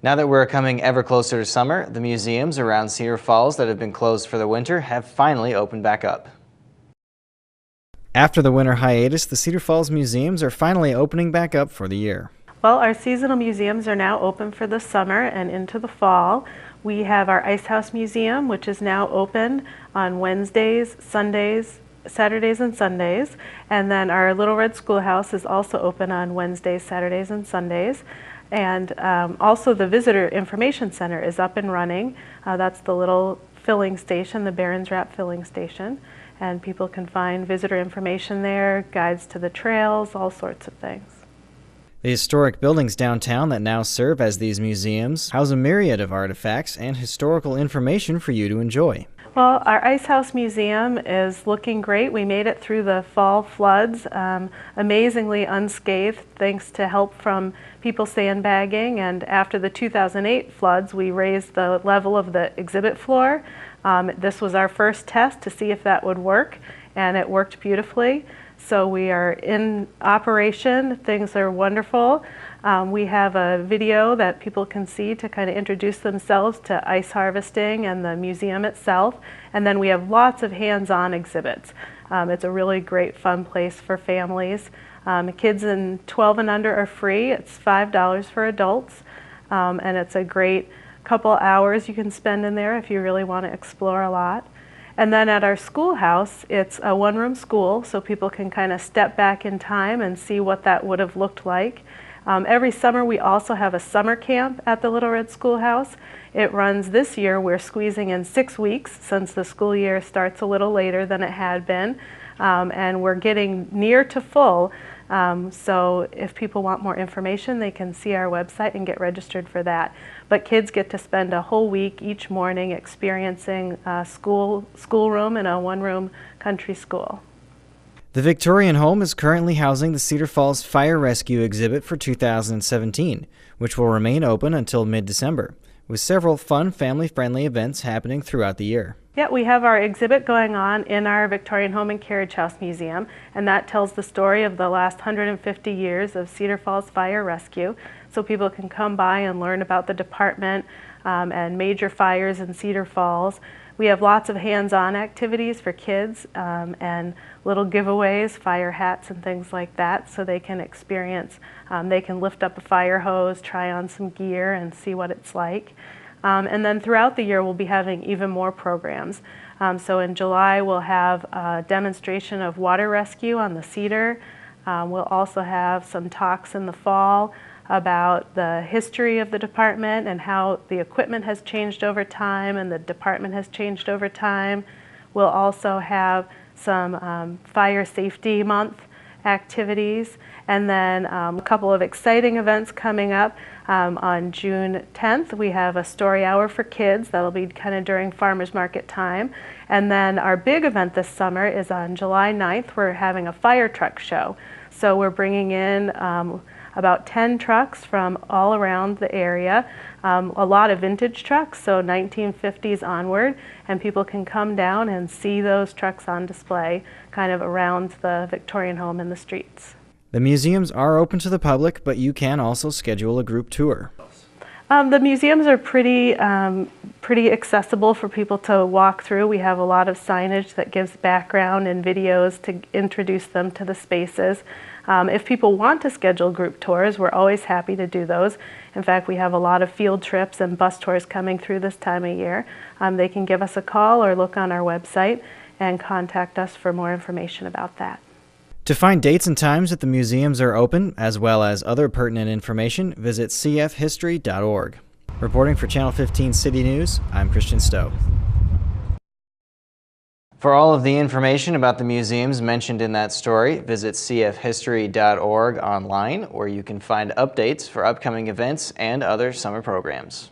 Now that we're coming ever closer to summer, the museums around Cedar Falls that have been closed for the winter have finally opened back up. After the winter hiatus, the Cedar Falls museums are finally opening back up for the year. Well, our seasonal museums are now open for the summer and into the fall. We have our Ice House Museum, which is now open on Wednesdays, Sundays, Saturdays and Sundays, and then our Little Red Schoolhouse is also open on Wednesdays, Saturdays and Sundays. And also the Visitor Information Center is up and running. That's the little filling station, the Barron's Wrap filling station. And people can find visitor information there, guides to the trails, all sorts of things. The historic buildings downtown that now serve as these museums house a myriad of artifacts and historical information for you to enjoy. Well, our Ice House Museum is looking great. We made it through the fall floods amazingly unscathed thanks to help from people sandbagging, and after the 2008 floods we raised the level of the exhibit floor. This was our first test to see if that would work, and it worked beautifully. So we are in operation. Things are wonderful. We have a video that people can see to kind of introduce themselves to ice harvesting and the museum itself. And then we have lots of hands-on exhibits. It's a really great fun place for families. Kids in 12 and under are free. It's $5 for adults. And it's a great couple hours you can spend in there if you really want to explore a lot. And then at our schoolhouse, it's a one-room school, so people can kind of step back in time and see what that would have looked like. Every summer we also have a summer camp at the Little Red Schoolhouse. It runs this year, we're squeezing in 6 weeks since the school year starts a little later than it had been. And we're getting near to full. So if people want more information, they can see our website and get registered for that. But kids get to spend a whole week each morning experiencing a schoolroom in a one-room country school. The Victorian Home is currently housing the Cedar Falls Fire Rescue exhibit for 2017, which will remain open until mid-December, with several fun family-friendly events happening throughout the year. Yeah, we have our exhibit going on in our Victorian Home and Carriage House Museum, and that tells the story of the last 150 years of Cedar Falls Fire Rescue, so people can come by and learn about the department and major fires in Cedar Falls. We have lots of hands-on activities for kids and little giveaways, fire hats and things like that, so they can experience, they can lift up a fire hose, try on some gear and see what it's like. And then throughout the year we'll be having even more programs. So in July we'll have a demonstration of water rescue on the Cedar. We'll also have some talks in the fall about the history of the department and how the equipment has changed over time and the department has changed over time. We'll also have some Fire Safety Month activities, and then a couple of exciting events coming up. On June 10th we have a story hour for kids that'll be kind of during farmers market time, and then our big event this summer is on July 9th. We're having a fire truck show, so we're bringing in about 10 trucks from all around the area, a lot of vintage trucks, so 1950s onward, and people can come down and see those trucks on display kind of around the Victorian Home in the streets. The museums are open to the public, but you can also schedule a group tour. The museums are pretty accessible for people to walk through. We have a lot of signage that gives background and videos to introduce them to the spaces. If people want to schedule group tours, we're always happy to do those. In fact, we have a lot of field trips and bus tours coming through this time of year. They can give us a call or look on our website and contact us for more information about that. To find dates and times that the museums are open, as well as other pertinent information, visit cfhistory.org. Reporting for Channel 15 City News, I'm Christian Stowe. For all of the information about the museums mentioned in that story, visit cfhistory.org online, where you can find updates for upcoming events and other summer programs.